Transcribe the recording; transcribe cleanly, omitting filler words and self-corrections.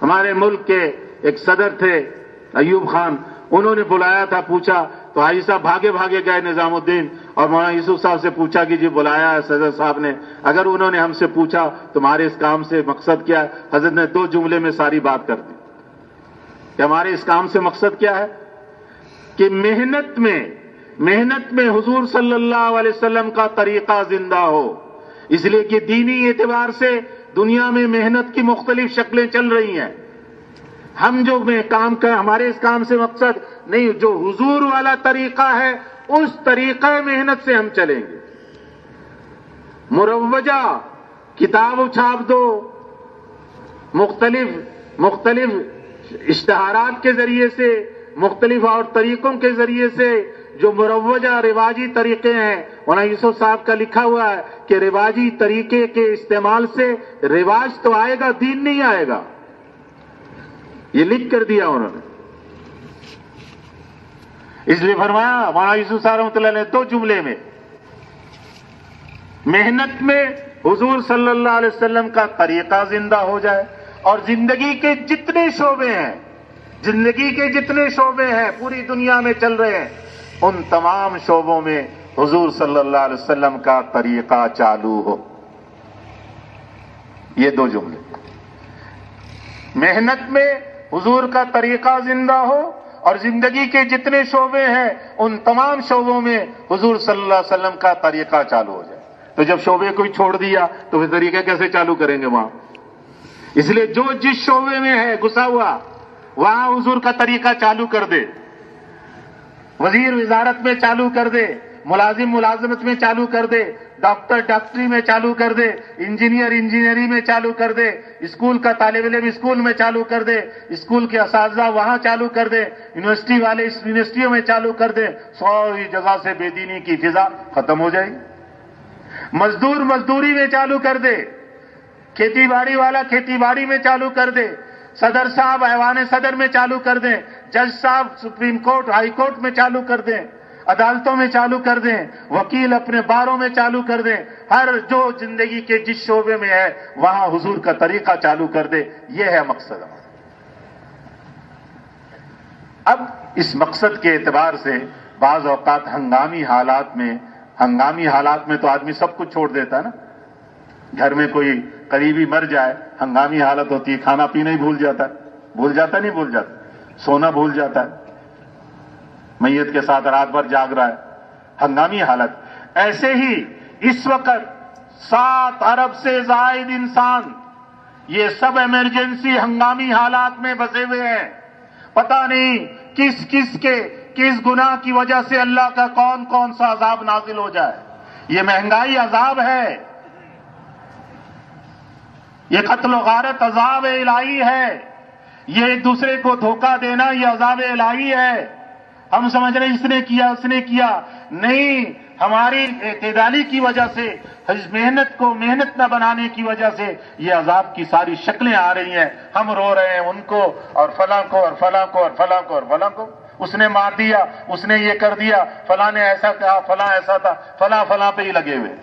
ہمارے ملک کے ایک صدر تھے ایوب خان، انہوں نے بلایا تھا، پوچھا تو حاجی صاحب بھاگے بھاگے گئے نظام الدین اور مولانا یوسف صاحب سے پوچھا کہ جی بلایا ہے صدر صاحب نے، اگر انہوں نے ہم سے پوچھا تمہارے اس کام سے مقصد کیا ہے، حضرت نے 2 جملے میں ساری بات کر دی کہ ہمارے اس کام سے مقصد کیا ہے کہ محنت میں حضور صلی اللہ علیہ وسلم کا طریقہ زندہ ہو، اس لیے کہ دینی اعتبار سے دنیا میں محنت کی مختلف شکلیں چل رہی ہیں۔ ہم جو کام کر ہمارے اس کام سے مقصد نہیں، جو حضور والا طریقہ ہے اس طریقہ محنت سے ہم چلیں گے۔ مروجہ کتاب چھاپ دو، مختلف اشتہارات کے ذریعے سے، مختلف اور طریقوں کے ذریعے سے جو مروجہ رواجی طریقے ہیں، مولانا یوسف صاحب کا لکھا ہوا ہے کہ رواجی طریقے کے استعمال سے رواج تو آئے گا، دین نہیں آئے گا، یہ لکھ کر دیا انہوں نے۔ اس لیے فرمایا مولانا یوسف صاحب رحمۃ اللہ نے 2 جملے میں، محنت میں حضور صلی اللہ علیہ وسلم کا طریقہ زندہ ہو جائے، اور زندگی کے جتنے شعبے ہیں پوری دنیا میں چل رہے ہیں، ان تمام شعبوں میں حضور صلی اللہ علیہ وسلم کا طریقہ چالو ہو۔ یہ 2 جملے، محنت میں حضور کا طریقہ زندہ ہو اور زندگی کے جتنے شعبے ہیں ان تمام شعبوں میں حضور صلی اللہ علیہ وسلم کا طریقہ چالو ہو جائے۔ تو جب شعبے کوئی چھوڑ دیا تو پھر طریقہ کیسے چالو کریں گے وہاں؟ اس لیے جو جس شعبے میں ہے گھسا ہوا وہاں حضور کا طریقہ چالو کر دے، وزیر وزارت میں چالو کر دے، ملازم ملازمت میں چالو کر دے، ڈاکٹر ڈاکٹری میں چالو کر دے، انجینئر انجینئری میں چالو کر دے، اسکول کا طالب علم اسکول میں چالو کر دے، اسکول کے اساتذہ وہاں چالو کر دے، یونیورسٹی والے یونیورسٹیوں میں چالو کر دے، ساری جگہ سے بے دینی کی فضا ختم ہو جائے گی۔ مزدور مزدوری میں چالو کر دے، کھیتی باڑی والا کھیتی باڑی میں چالو کر دے، صدر صاحب ایوان صدر میں چالو کر دیں، جج صاحب سپریم کورٹ ہائی کورٹ میں چالو کر دیں، عدالتوں میں چالو کر دیں، وکیل اپنے باروں میں چالو کر دیں، ہر جو زندگی کے جس شعبے میں ہے وہاں حضور کا طریقہ چالو کر دے، یہ ہے مقصد ہمارا۔ اب اس مقصد کے اعتبار سے بعض اوقات ہنگامی حالات میں تو آدمی سب کچھ چھوڑ دیتا ہے نا۔ گھر میں کوئی قریبی مر جائے، ہنگامی حالت ہوتی ہے، کھانا پینا ہی بھول جاتا ہے، سونا بھول جاتا ہے، میت کے ساتھ رات بھر جاگ رہا ہے، ہنگامی حالت۔ ایسے ہی اس وقت 7 ارب سے زائد انسان یہ سب ایمرجنسی ہنگامی حالات میں بسے ہوئے ہیں، پتہ نہیں کس گناہ کی وجہ سے اللہ کا کون سا عذاب نازل ہو جائے۔ یہ مہنگائی عذاب ہے، یہ قتل و غارت عذاب الہی ہے، یہ ایک دوسرے کو دھوکہ دینا یہ عذاب الہی ہے۔ ہم سمجھ رہے اس نے کیا نہیں، ہماری اعتدالی کی وجہ سے، محنت نہ بنانے کی وجہ سے یہ عذاب کی ساری شکلیں آ رہی ہیں۔ ہم رو رہے ہیں ان کو اور فلاں کو اور فلاں کو اور فلاں کو اور فلاں کو، اس نے مار دیا، اس نے یہ کر دیا، فلاں نے ایسا کہا، فلاں ایسا تھا، فلاں پہ ہی لگے ہوئے۔